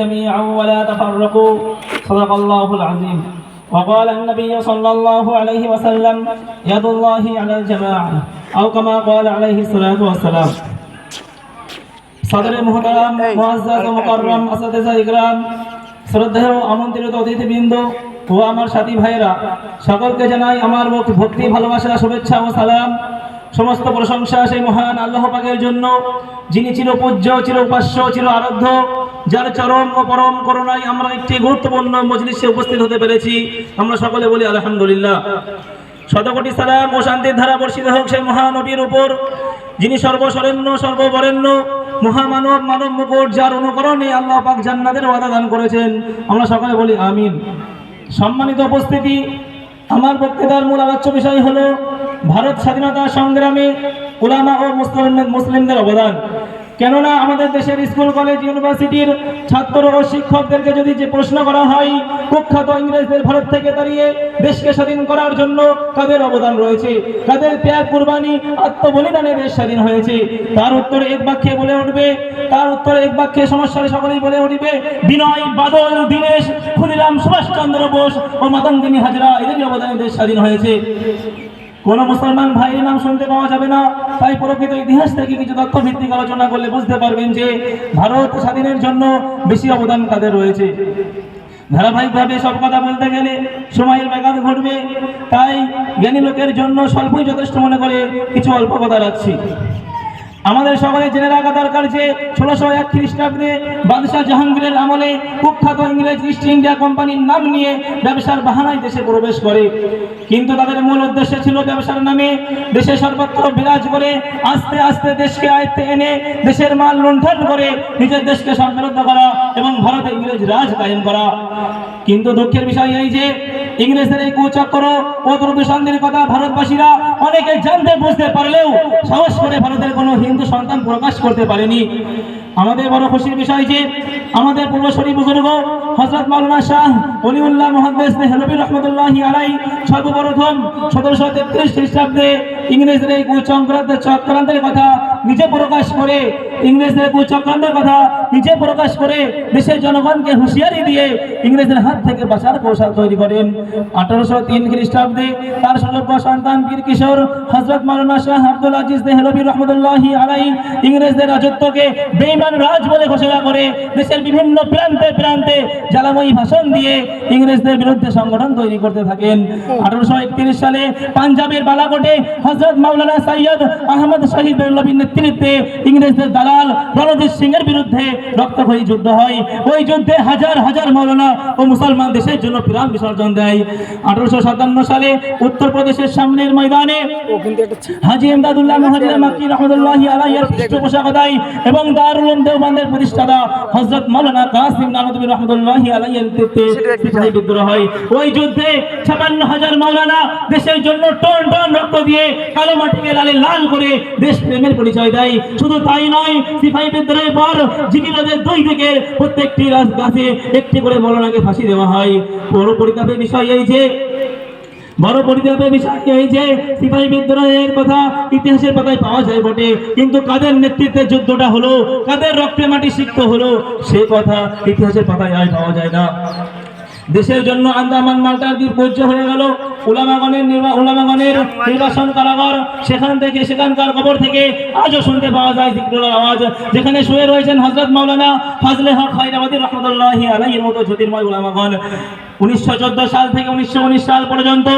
جميعا ولا تفرقوا صدق الله العظيم وقال النبي صلى الله عليه وسلم يد الله على الجماعة أو كما قال عليه الصلاة والسلام صدر محترم মুআজ্জাজ ও মুকাররম আসাতিজা ইকরাম শ্রদ্ধেয় আমন্ত্রিত অতিথিবৃন্দ ও আমার সাথী ভাইরা সকলকে জানাই আমার ভক্তি ভালোবাসা শুভেচ্ছা ও সালাম। সমস্ত প্রশংসা সেই মহান আল্লাহ পাকের জন্য, যিনি চির পূজ্য, চির উপাস্য, চির আরাধ্য, যার চরম ও পরম করুণায় আমরা একটি গুরুত্বপূর্ণ মজলিসে উপস্থিত হতে পেরেছি। আমরা সকলে বলি আলহামদুলিল্লাহ। শতকোটি সালাম ও শান্তির ধারা বর্ষিত হোক সেই মহানবীর উপর, যিনি সর্বশরণ্য সর্ববরেণ্য মহামানব মানব মুকুট, যার অনুকরণে আল্লাহ পাক জান্নাতের ওয়াদা দান করেছেন। আমরা সকলে বলি আমিন। সম্মানিত উপস্থিতি, আমার বক্তৃতার মূল আলোচ্য বিষয় হলো ভারত স্বাধীনতা সংগ্রামে উলামা ও মুসলিমদের অবদান। কেননা আমাদের দেশের স্কুল কলেজ ইউনিভার্সিটির ছাত্র ও শিক্ষকদেরকে যদি যে প্রশ্ন করা হয় কুখ্যাত ইংরেজদের ভারত থেকে তাড়িয়ে দেশকে স্বাধীন করার জন্য কাদের অবদান রয়েছে, কাদের ত্যাগ কুরবানি আত্মবলিদানে দেশ স্বাধীন হয়েছে, তার উত্তরে এক বাক্যে বলে উঠবে, তার উত্তরে এক বাক্যে সমস্যার সকলেই বলে উঠবে বিনয় বাদল দীনেশ ক্ষুদিরাম সুভাষচন্দ্র বোস ও মাতঙ্গিনী হাজরা, এদেরই অবদানে দেশ স্বাধীন হয়েছে। কোন মুসলমান ভাইয়ের নাম শুনতে পাওয়া যাবে না। তাই প্রকৃত ইতিহাস থেকে কিছু তথ্য ভিত্তিক আলোচনা করলে বুঝতে পারবেন যে ভারত স্বাধীনের জন্য বেশি অবদান কাদের রয়েছে। ধারাবাহিকভাবে সব কথা বলতে গেলে সময়ের ব্যাঘাত ঘটবে, তাই জ্ঞানী লোকের জন্য স্বল্পই যথেষ্ট মনে করে কিছু অল্প কথা রাখছি। আমাদের সকলে জেনে রাখা দরকার যে 1601 খ্রিস্টাব্দে বাদশাহ জাহাঙ্গীরের আমলে কুখ্যাত ইংরেজ ইস্ট ইন্ডিয়া কোম্পানির নাম নিয়ে ব্যবসার বাহানায় দেশে প্রবেশ করে। কিন্তু তাদের মূল উদ্দেশ্য ছিল ব্যবসার নামে দেশে সর্বত্র বিরাজ করে আস্তে আস্তে দেশকে আয়ত্তে এনে দেশের মাল লুণ্ঠন করে নিজের দেশকে সমৃদ্ধ করা এবং ভারতে ইংরেজ রাজ কায়েম করা। কিন্তু দুঃখের বিষয় এই যে ইংরেজদের এই কুচক্র ও দুর্বিসন্ধির কথা ভারতবাসীরা অনেকে জানতে বুঝতে পারলেও সাহস করে ভারতের কোনো হিন্দু সন্তান প্রকাশ করতে পারেনি। আমাদের বড় খুশির বিষয় যে আমাদের পূর্বসূরি বুজুর্গ হযরত মাওলানা শাহ ওলিউল্লাহ মুহাদ্দিস দেহলভী রাহমাতুল্লাহি আলাইহি সর্বপ্রথম 1733 খ্রিস্টাব্দে ইংরেজদের এই কুচক্রান্তের কথা নিজে প্রকাশ করে, ইংরেজদের কুচক্রান্তের কথা নিজে প্রকাশ করে দেশের জনগণকে হুঁশিয়ারি দিয়ে ইংরেজদের হাত থেকে বাঁচার কৌশল তৈরি করেন। 1803 খ্রিস্টাব্দে তার সুযোগ্য সন্তান বীর কিশোর হযরত মাওলানা শাহ আব্দুল আজিজ দেহলভী রাহমাতুল্লাহি আলাইহি ইংরেজদের রাজত্বকে বেঈমান রাজ বলে ঘোষণা করে দেশের বিভিন্ন প্রান্তে প্রান্তে জ্বালাময়ী ভাষণ দিয়ে ইংরেজদের বিরুদ্ধে সংগঠন তৈরি করতে থাকেন। 1831 সালে পাঞ্জাবের বালাকোটে হযরত মাওলানা সৈয়দ আহমদ শহীদ বেরলভীর নেতৃত্বে ইংরেজদের দালাল রণজিৎ সিং এর বিরুদ্ধে রক্তক্ষয়ী যুদ্ধ হয়। ওই যুদ্ধে হাজার হাজার মাওলানা ও মুসলমান দেশের জন্য প্রাণ বিসর্জন দেয়। 1857 সালে উত্তরপ্রদেশের সামনের ময়দানে হাজী ইমদাদুল্লাহ মুহাজির মাক্কি রাহমাতুল্লাহি আলাইহি এর পৃষ্ঠপোষকতায় এবং দারুল উলুম দেওবন্দের প্রতিষ্ঠাতা হযরত মাওলানা কাসিম নানতুবী রাহমাতুল্লাহি আলাইহি এর নেতৃত্বে সিপাহী বিদ্রোহ হয়। ওই যুদ্ধে 56,000 মাওলানা দেশের জন্য টন টন রক্ত দিয়ে কালো মাটিকে লালে লাল করে দেশ প্রেমের পরিচয় দেয়। শুধু তাই নয়, সিপাহী বিদ্রোহের পর জিকিরদের দুই দিকের প্রত্যেকটি রাজগাছে একটি করে মাওলানাকে ফাঁসি দেওয়া হয়। বড় পরিতাপের বিষয় এই যে সিপাহী বিদ্রোহের কথা ইতিহাসের পাতায় পাওয়া যায় বটে, কিন্তু কাদের নেতৃত্বে যুদ্ধটা হলো, কাদের রক্তে মাটি সিক্ত হলো, সে কথা ইতিহাসের পাতায় আর পাওয়া যায় না। দেশের জন্য আন্দামান মাল্টার দ্বীপ পূজ্য হয়ে গেল। উলামাগণের নির্বাসন কারাগার, সেখান থেকে সেখানকার কবর থেকে আজও শুনতে পাওয়া যায় জিকিরের আওয়াজ, যেখানে শুয়ে রয়েছেন হযরত মাওলানা ফাজলে হক খায়রাবাদী রাহমাতুল্লাহি আলাইহির মতো জ্যোতির্ময় উলামাগণ। 1914 সাল থেকে 1919 সাল পর্যন্ত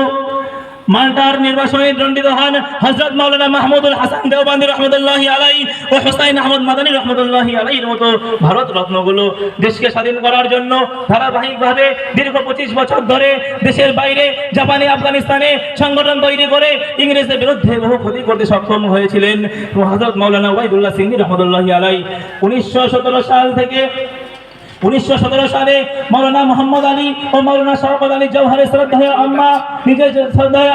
মাল্টার নির্বাসনে দণ্ডিত হন হযরত মাওলানা মাহমুদুল হাসান দেওবন্দি রাহমাতুল্লাহি আলাইহি ও হুসাইন আহমদ মাদানী রাহমাতুল্লাহি আলাইহির মতো ভারত রত্নগুলো দেশকে স্বাধীন করার জন্য ধারাবাহিকভাবে দীর্ঘ 25 বছর ধরে দেশের বাইরে জাপানে আফগানিস্তানে সংগঠন তৈরি করে ইংরেজদের বিরুদ্ধে বহু ক্ষতি করতে সক্ষম হয়েছিলেন হযরত মাওলানা ওবাইদুল্লাহ সিন্দি রাহমাতুল্লাহি আলাইহি। 1917 সালে মাওলানা মোহাম্মদ আলী ও মাওলানা শওকত আলী জওহরের শ্রদ্ধেয়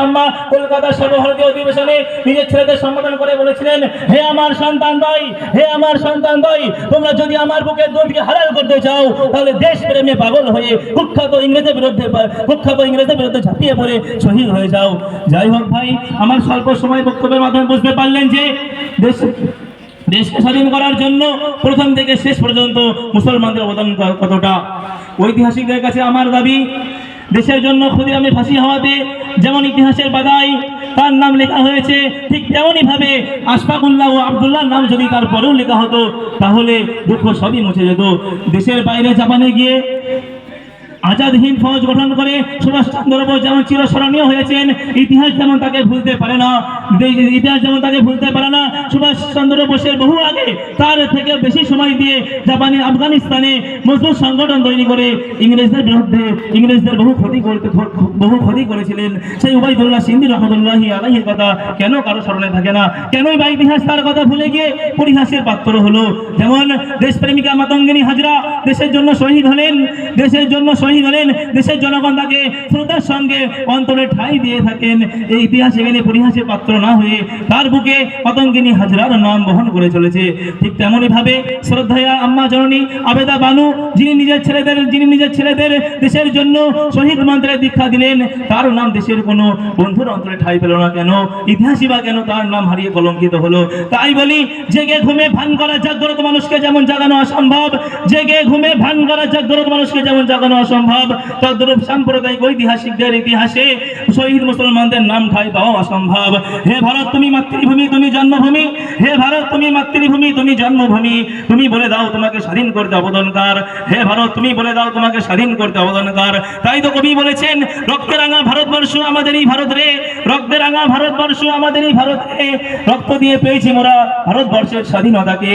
আম্মা কলকাতার সর্বভারতীয় অধিবেশনে নিজের ছেলেদের সম্বোধন করে বলেছিলেন, হে আমার সন্তানদ্বয়, তোমরা যদি আমার বুকের দুধকে হালাল করতে চাও তাহলে দেশ প্রেমে পাগল হয়ে কুখ্যাত ইংরেজদের বিরুদ্ধে ঝাঁপিয়ে পড়ে শহীদ হয়ে যাও। যাই হোক ভাই, আমার স্বল্প সময় বক্তব্যের মাধ্যমে বুঝতে পারলেন যে দেশকে স্বাধীন করার জন্য প্রথম থেকে শেষ পর্যন্ত মুসলমানদের অবদান কতটা। ঐতিহাসিকদের কাছে আমার দাবি, দেশের জন্য ক্ষুদিরামে ফাঁসি হওয়াতে যেমন ইতিহাসের পাতায় তার নাম লেখা হয়েছে, ঠিক তেমনই ভাবে আশফাকুল্লাহ ও আব্দুল্লাহর নাম যদি তারপরেও লেখা হতো তাহলে দুঃখ সবই মুছে যেত। দেশের বাইরে জাপানে গিয়ে আজাদ হিন্দ ফৌজ গঠন করে সুভাষচন্দ্র বোস যেমন চিরস্মরণীয় হয়েছেন, ইতিহাস যেমন তাকে ভুলতে পারে না, ইতিহাস যেমন তাকে ভুলতে পারে না, সুভাষচন্দ্র বোসের বহু আগে তার থেকে বেশি সময় দিয়ে জাপানি আফগানিস্তানে মজবুত সংগঠন তৈরি করে ইংরেজদের বিরুদ্ধে ইংরেজদের বহু ক্ষতি করেছিলেন। সেই উবাইদুল্লাহ সিন্ধি রহমতুল্লাহি আলাইহির কথা কেন কারো স্মরণে থাকে না? কেনই বা ইতিহাস তার কথা ভুলে গিয়ে পরিহাসের পাত্র হলো? যেমন দেশপ্রেমিকা মাতঙ্গিনী হাজরা দেশের জন্য শহীদ হলেন, দেশের জনগণ তাকে শ্রদ্ধার সঙ্গে অন্তরে ঠাঁই দিয়ে থাকেন। এই ইতিহাস এখানে পরিহাসের পাত্র না হয়ে তার বুকে মাতঙ্গিনী হাজরার নাম বহন করে চলেছে। ঠিক তেমনই ভাবে শ্রদ্ধেয়া আম্মা জননী আবেদা বানু, যিনি নিজের ছেলেদের দেশের জন্য শহীদ মন্ত্রে দীক্ষা দিলেন, তার নাম দেশের কোনো বন্ধুর অন্তরে ঠাঁই পেল না কেন? ইতিহাসই বা কেন তার নাম হারিয়ে কলঙ্কিত হলো? তাই বলি, জেগে ঘুমে ভান করা জাগ্রত মানুষকে যেমন জাগানো অসম্ভব, জেগে ঘুমে ভান করা জাগ্রত মানুষকে যেমন জাগানো অসম্ভব, তদ্রূপ সাম্প্রদায়িক ঐতিহাসিকদের ইতিহাসে শহীদ মুসলমানদের নাম ঠাঁই পাওয়া অসম্ভব। হে ভারত, তুমি মাতৃভূমি, তুমি জন্মভূমি। হে ভারত, তুমি মাতৃভূমি, তুমি জন্মভূমি। তুমি বলে দাও তোমাকে স্বাধীন করতে অবদানকার। হে ভারত, তুমি বলে দাও তোমাকে স্বাধীন করতে অবদানকার। তাই তো কবি বলেছেন, রক্তে রাঙা ভারতবর্ষ আমাদেরই ভারত রে, রক্তে রাঙা ভারতবর্ষ আমাদেরই ভারত রে, রক্ত দিয়ে পেয়েছি মোরা ভারতবর্ষের স্বাধীনতাকে।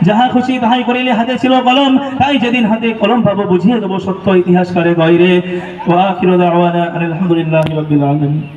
যাহা খুশি তাহাই করিলে হাতে ছিল কলম, তাই যেদিন হাতে কলম পাবো বুঝিয়ে দেবো সত্য ইতিহাসকারে গয়রে। ওয়া আখিরু দাওয়ানা আলহামদুলিল্লাহি রাব্বিল আলামিন।